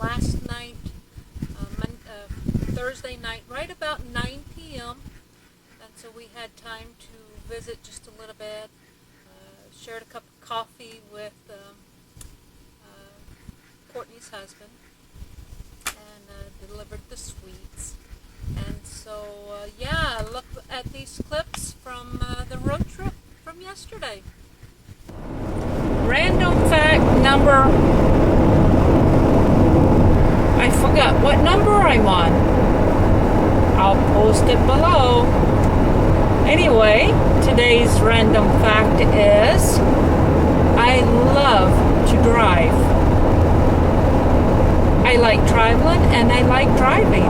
last night, Thursday night, right about 9 p.m. And so we had time to visit just a little bit, shared a cup of coffee with Courtney's husband, and delivered the sweets. And so, yeah, look at these clips from the road trip from yesterday. Random fact number, I forgot what number I'm on. I'll post it below. Anyway, today's random fact is, I love to drive. I like traveling and I like driving.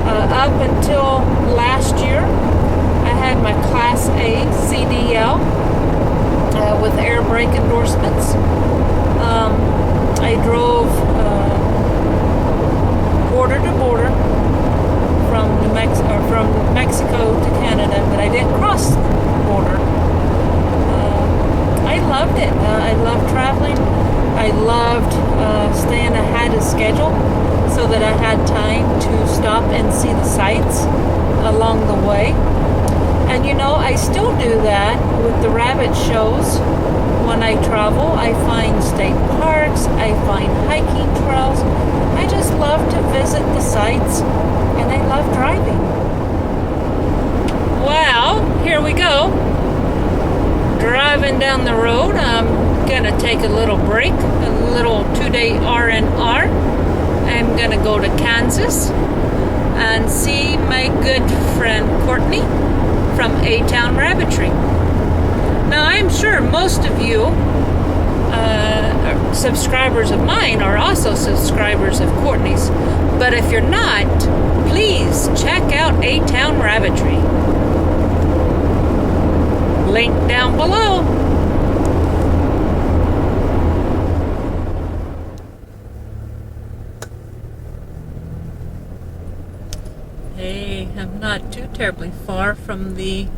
Up until last year, I had my Class A CDL with air brake endorsements. I drove border to border from Mexico to Canada, but I didn't cross the border. I loved it. I loved traveling. I loved staying ahead of schedule so that I had time to stop and see the sights along the way. And you know, I still do that with the rabbit shows. When I travel, I find state parks, I find hiking trails. I just love to visit the sites, and I love driving. Well, here we go. Driving down the road. I'm gonna take a little break, a little 2-day R&R. I'm gonna go to Kansas and see my good friend Courtney from A-Town Rabbitry. Now, I'm sure most of you subscribers of mine are also subscribers of Courtney's, but if you're not, please check out A-Town Rabbitry. Link down below. Hey, I'm not too terribly far from the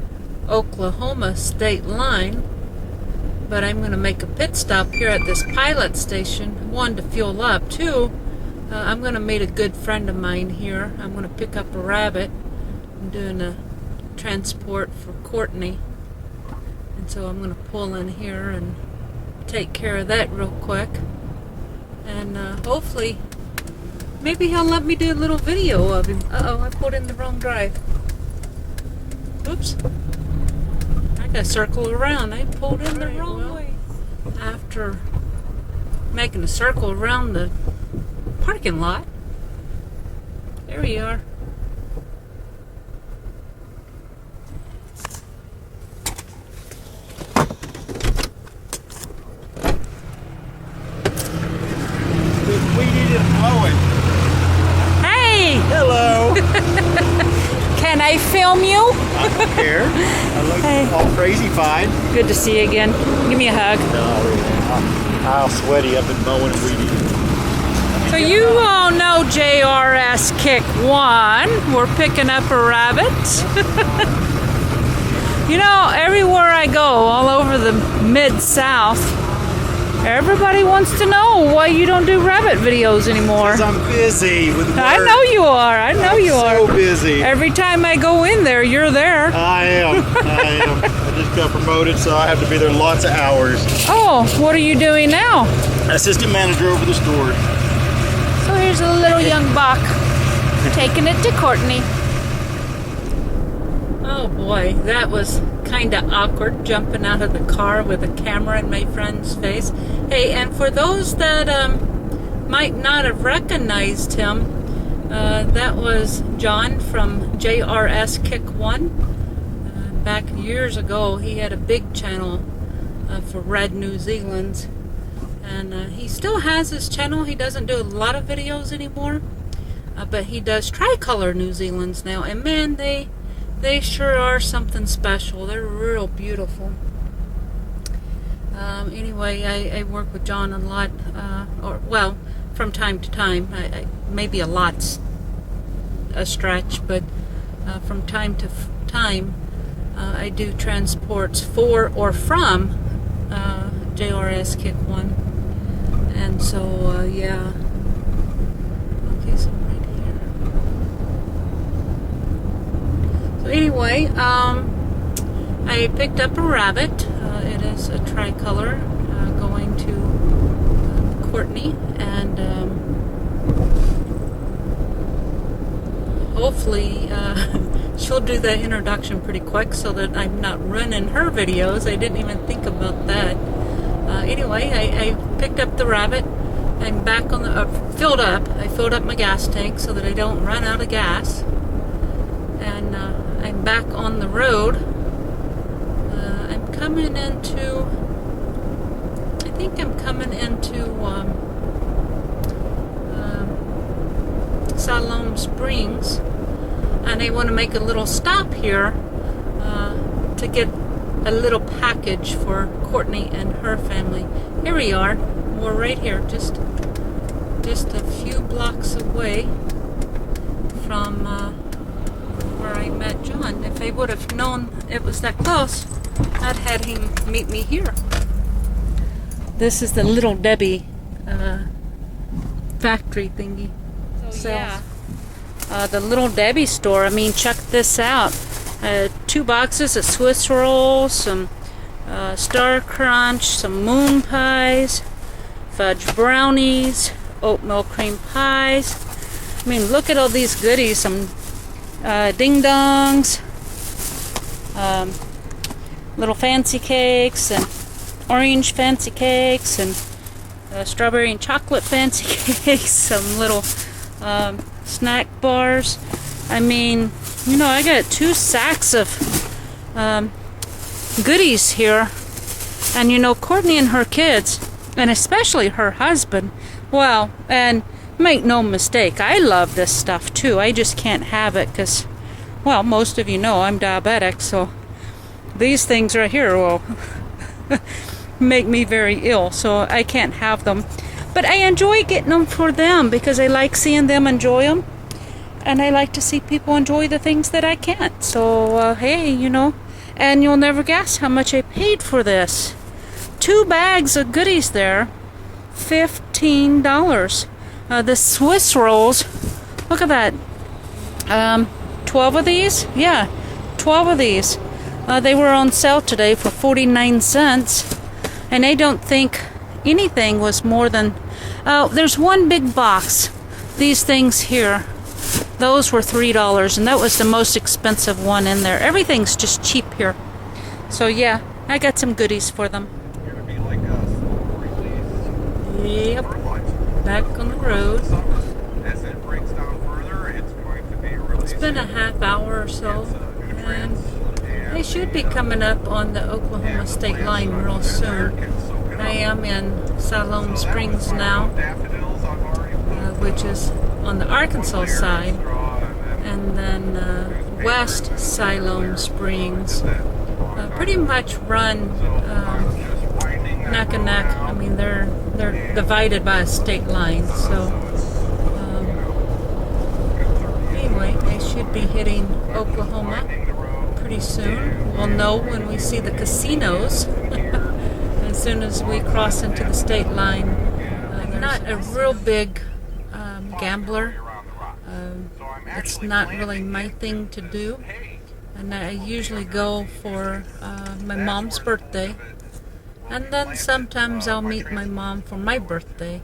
Oklahoma state line, but I'm going to make a pit stop here at this pilot station. One, to fuel up. Two, I'm going to meet a good friend of mine here. I'm going to pick up a rabbit. I'm doing a transport for Courtney, and so I'm going to pull in here and take care of that real quick, and hopefully maybe he'll let me do a little video of him. Uh-oh, I pulled in the wrong drive. Oops. I gotta circle around. I pulled in the wrong way. After making a circle around the parking lot. There we are. Hello. Can I film you? I don't care. I look all crazy fine. Good to see you again. Give me a hug. No, I'll sweaty up and mowing and weeding. So you all know JRS Kick 1. We're picking up a rabbit. You know, everywhere I go, all over the Mid-South, everybody wants to know why you don't do rabbit videos anymore. Because I'm busy with work. I know you are. I know you are. So busy. Every time I go in there, you're there. I am. I just got promoted, so I have to be there lots of hours. Oh, what are you doing now? Assistant manager over the store. So here's a little young buck. Taking it to Courtney. Oh boy, that was kind of awkward, jumping out of the car with a camera in my friend's face. Hey, and for those that might not have recognized him, that was John from JRS Kick 1. Back years ago, he had a big channel for Red New Zealand, and he still has his channel. He doesn't do a lot of videos anymore, but he does tricolor New Zealands now, and man, they sure are something special. They're real beautiful. Anyway, I work with John a lot, well, from time to time. Maybe a lot's a stretch, but from time to time, I do transports for or from JRS Kick 1. And so, yeah. anyway, I picked up a rabbit. It is a tricolor going to Courtney, and hopefully she'll do the introduction pretty quick so that I'm not running her videos. I didn't even think about that. Anyway, I picked up the rabbit. I'm back on the filled up. I filled up my gas tank so that I don't run out of gas. And I'm back on the road. I'm coming into, I think I'm coming into Siloam Springs, and I want to make a little stop here to get a little package for Courtney and her family. Here we are. We're right here, just a few blocks away from where I met John. If I would have known it was that close, I'd had him meet me here. This is the Little Debbie factory thingy. So yeah, the Little Debbie store. I mean, check this out. 2 boxes of Swiss rolls, some Star Crunch, some moon pies, fudge brownies, oatmeal cream pies. I mean, look at all these goodies. Some ding dongs, little fancy cakes, and orange fancy cakes, and strawberry and chocolate fancy cakes, some little snack bars. I mean, you know, I got 2 sacks of goodies here. And you know, Courtney and her kids, and especially her husband, well, and make no mistake, I love this stuff too. I just can't have it because, well, most of you know I'm diabetic, so these things right here will make me very ill, so I can't have them. But I enjoy getting them for them because I like seeing them enjoy them, and I like to see people enjoy the things that I can't. So, hey, you know, and you'll never guess how much I paid for this. 2 bags of goodies there, $15. The Swiss rolls, look at that. 12 of these? Yeah, 12 of these. They were on sale today for 49 cents. And I don't think anything was more than... there's one big box. These things here, those were $3, and that was the most expensive one in there. Everything's just cheap here. So yeah, I got some goodies for them. Yep, back on the road. It's been a half hour or so, and I should be coming up on the Oklahoma state line real soon. I am in Siloam Springs now, which is on the Arkansas side, and then West Siloam Springs pretty much run neck and neck. I mean, they're divided by a state line, so anyway, I should be hitting Oklahoma pretty soon. We'll know when we see the casinos. As soon as we cross into the state line. I'm not a real big gambler. It's not really my thing to do, and I usually go for my mom's birthday, and then sometimes I'll meet my mom for my birthday,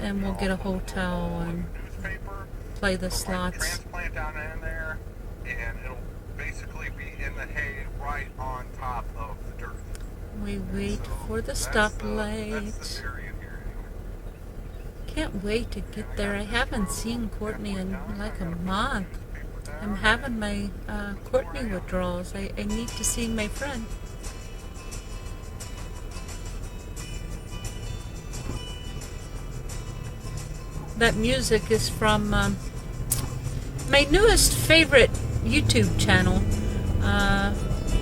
and we'll get a hotel and play the slots. We wait for the stoplight. Can't wait to get there. I haven't seen Courtney in like a month. I'm having my Courtney withdrawals. I need to see my friend. That music is from my newest favorite YouTube channel,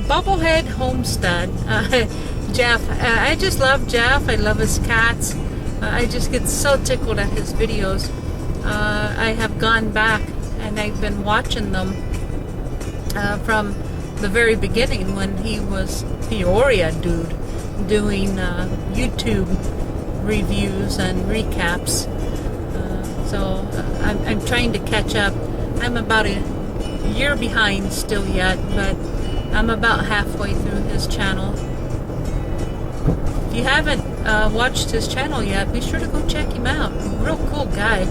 Bobblehead Homestead. Jeff, I just love Jeff. I love his cats. I just get so tickled at his videos. I have gone back and I've been watching them from the very beginning when he was Peoria dude doing YouTube reviews and recaps. So I'm trying to catch up. I'm about a year behind still yet, but I'm about halfway through his channel. If you haven't watched his channel yet, be sure to go check him out. Real cool guy.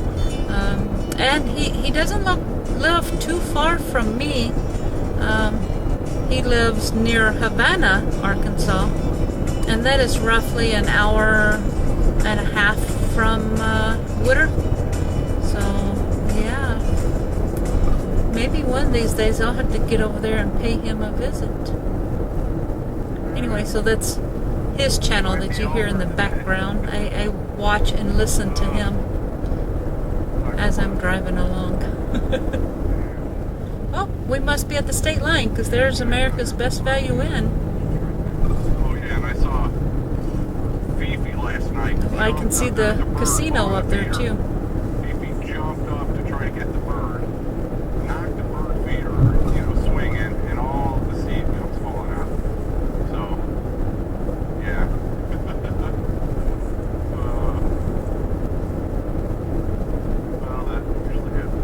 And he doesn't live too far from me. He lives near Havana, Arkansas, and that is roughly an hour and a half from Witter. So, yeah. Maybe one of these days I'll have to get over there and pay him a visit. Anyway, so that's his channel that you hear in the background. I watch and listen to him as I'm driving along. Oh, we must be at the state line because there's America's Best Value Inn. Oh yeah, and I saw Fifi last night. I can see the casino up there too. Fifi jumped up to try to get the bird, knocked the bird feeder, swinging, and all the seed comes falling out. So, yeah. Well, that usually happens.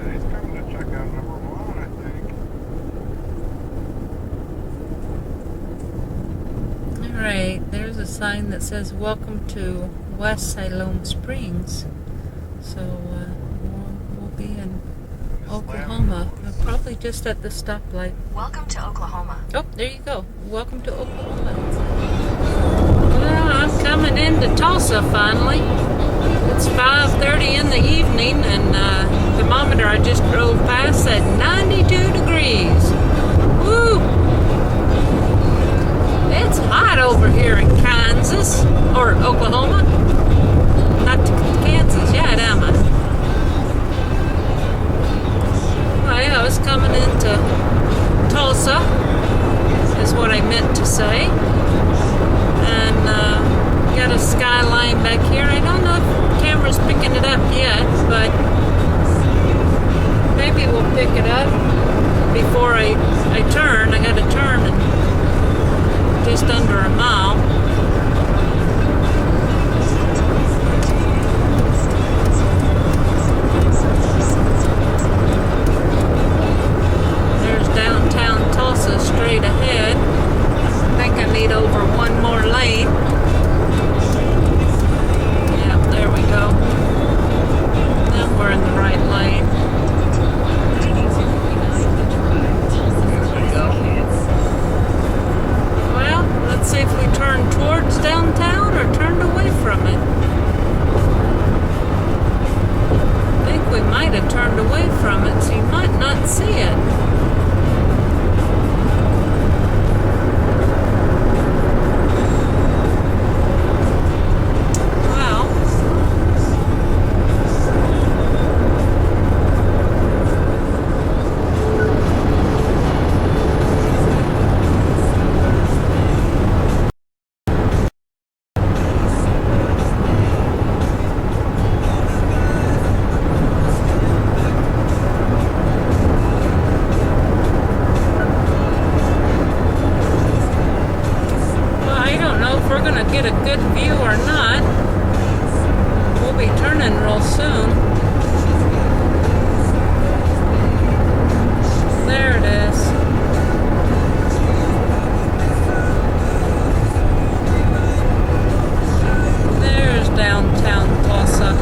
He's coming to check out number 1, I think. Alright, there's a sign that says welcome to West Siloam Springs. So we'll be in Oklahoma. We're probably just at the stoplight. Welcome to Oklahoma. Oh, there you go. Welcome to Oklahoma. Well, I'm coming into Tulsa finally. It's 5:30 in the evening, and thermometer I just drove past said 92 degrees. Woo! It's hot over here in Kansas, or Oklahoma. Not Kansas yet, am I? Well, yeah, I was coming into Tulsa, is what I meant to say. And got a skyline back here. I don't know if the camera's picking it up yet, but maybe we'll pick it up before I turn. I gotta turn in just under a mile. There's downtown Tulsa straight ahead. I think I need over one more lane. Yeah, there we go. Now we're in the right lane. Well, let's see if we turn towards downtown or turned away from it. I think we might have turned away from it, so you might not see it. Get a good view or not. We'll be turning real soon. There it is. There's downtown Tulsa.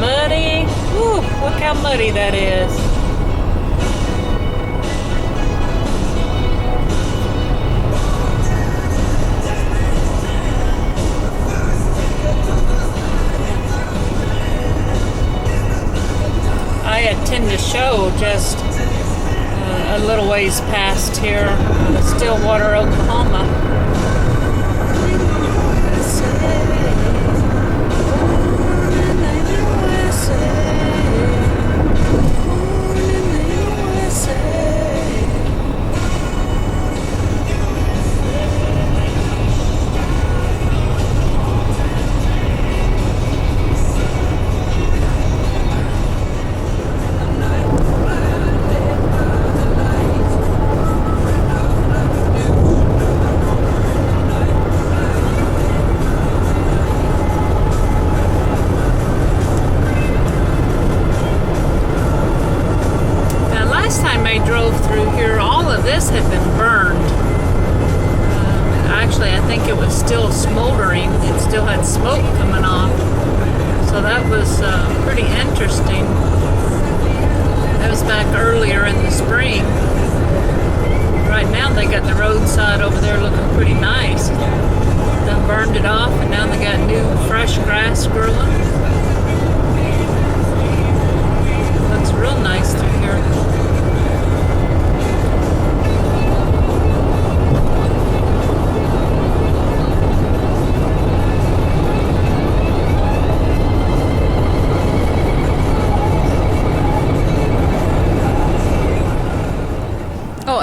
muddy. Whew, look how muddy that is. I attend a show just a little ways past here, Stillwater, Oklahoma. Had been burned. Actually, I think it was still smoldering. It still had smoke coming off. So that was pretty interesting. That was back earlier in the spring. Right now they got the roadside over there looking pretty nice. They burned it off and now they got new fresh grass growing. Looks real nice through here.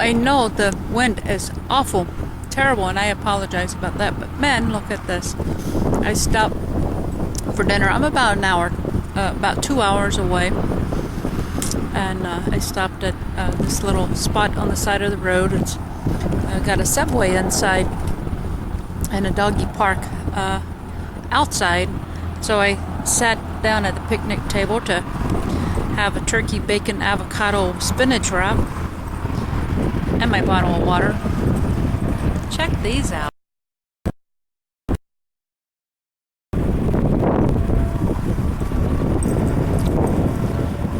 I know the wind is awful, terrible, and I apologize about that, but man, look at this. I stopped for dinner. I'm about an hour, about 2 hours away, and I stopped at this little spot on the side of the road. It's got a Subway inside and a doggy park outside, so I sat down at the picnic table to have a turkey, bacon, avocado, spinach wrap and my bottle of water. Check these out.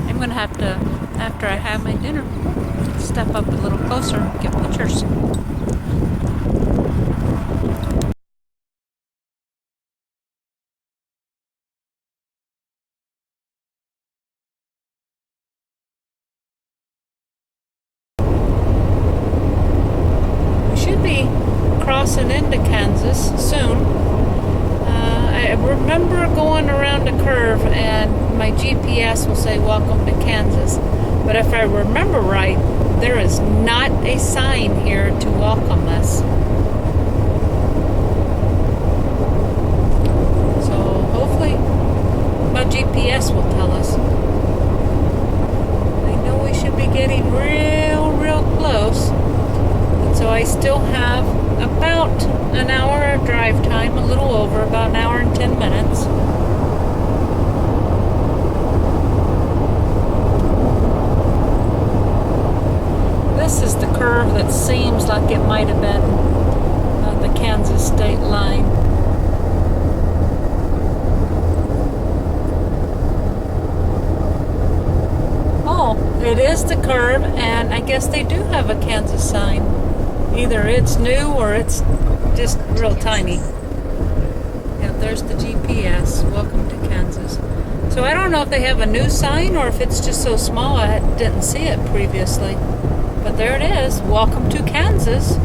I'm gonna have to, after I have my dinner, step up a little closer and get pictures. Crossing into Kansas soon. I remember going around a curve and my GPS will say welcome to Kansas, but if I remember right, there is not a sign here to welcome us. So hopefully my GPS will tell us. I know we should be getting real close. So I still have about an hour of drive time, a little over, about an hour and 10 minutes. This is the curve that seems like it might have been the Kansas state line. Oh, it is the curve, and I guess they do have a Kansas sign. Either it's new or it's just real tiny. Yeah, there's the GPS. Welcome to Kansas. So I don't know if they have a new sign or if it's just so small I didn't see it previously. But there it is. Welcome to Kansas.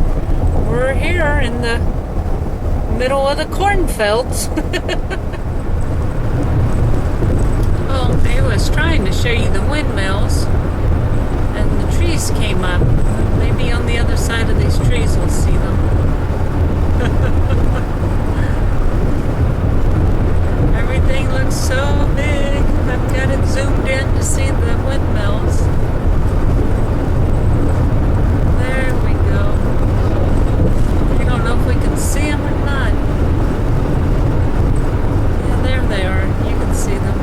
We're here in the middle of the cornfields. Oh, I was trying to show you the windmills. And the trees came up. Maybe on the other side of these trees we'll see them. Everything looks so big. I've got it zoomed in to see the windmills. There we go. I don't know if we can see them or not. Yeah, there they are. You can see them.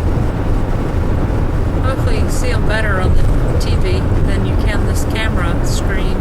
Hopefully you can see them better on the TV than you can this camera screen.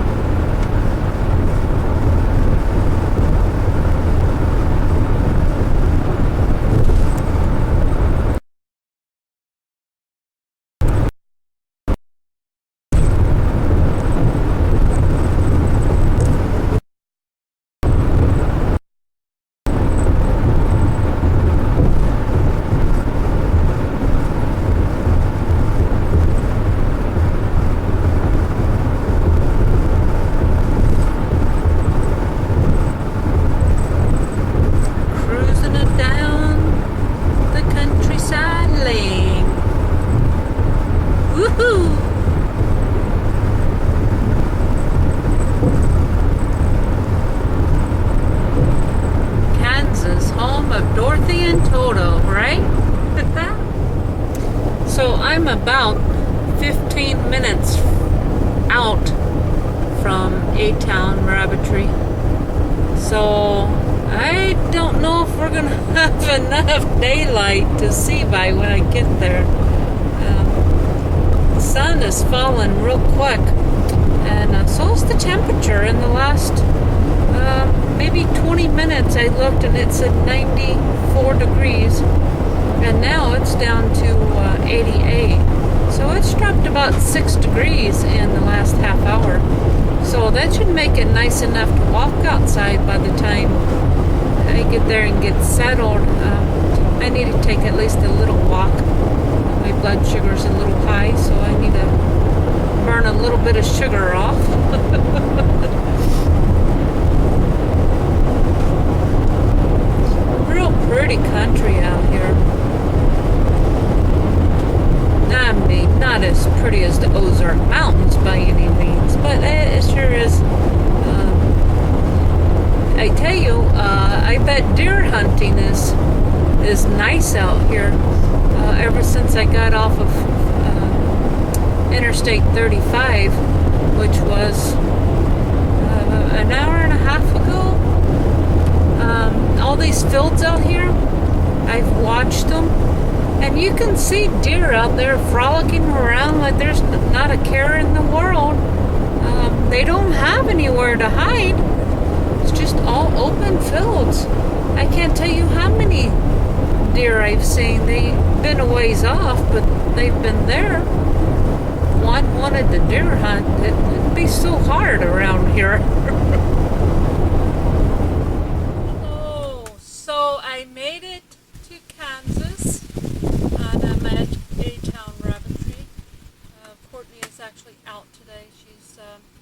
So I'm about 15 minutes out from A-Town Rabbitry. So I don't know if we're gonna have enough daylight to see by when I get there. The sun is falling real quick, and so is the temperature. In the last maybe 20 minutes I looked and it said 94 degrees, and now it's down to 88. So it's dropped about 6 degrees in the last half hour. So that should make it nice enough to walk outside by the time I get there and get settled. I need to take at least a little walk. My blood sugar's a little high, so I need to burn a little bit of sugar off. Real pretty country out here. I mean, not as pretty as the Ozark Mountains by any means, but it sure is. I tell you, I bet deer hunting is nice out here. Ever since I got off of Interstate 35, which was an hour and a half ago. All these fields out here, I've watched them, and you can see deer out there frolicking around like there's not a care in the world. They don't have anywhere to hide. It's just all open fields. I can't tell you how many deer I've seen. They've been a ways off, but they've been there. One wanted the deer hunt. It wouldn't be so hard around here. Hello. So I made it to Kansas, and I'm at A-Town Rabbitry. Courtney is actually out today. She's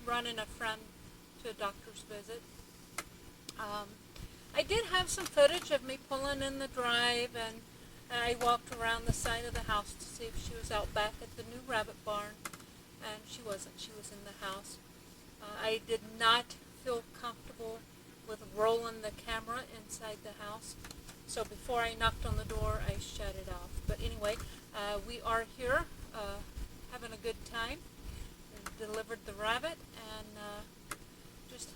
running a friend to a doctor's visit. I did have some footage of me pulling in the drive, and I walked around the side of the house to see if she was out back at the new rabbit barn, and she wasn't. She was in the house. I did not feel comfortable with rolling the camera inside the house, so before I knocked on the door, I shut it off. But anyway, we are here having a good time. We delivered the rabbit, and just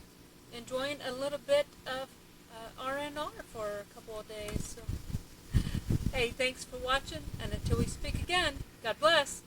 enjoying a little bit of R&R for a couple of days. So, hey, thanks for watching, and until we speak again, God bless.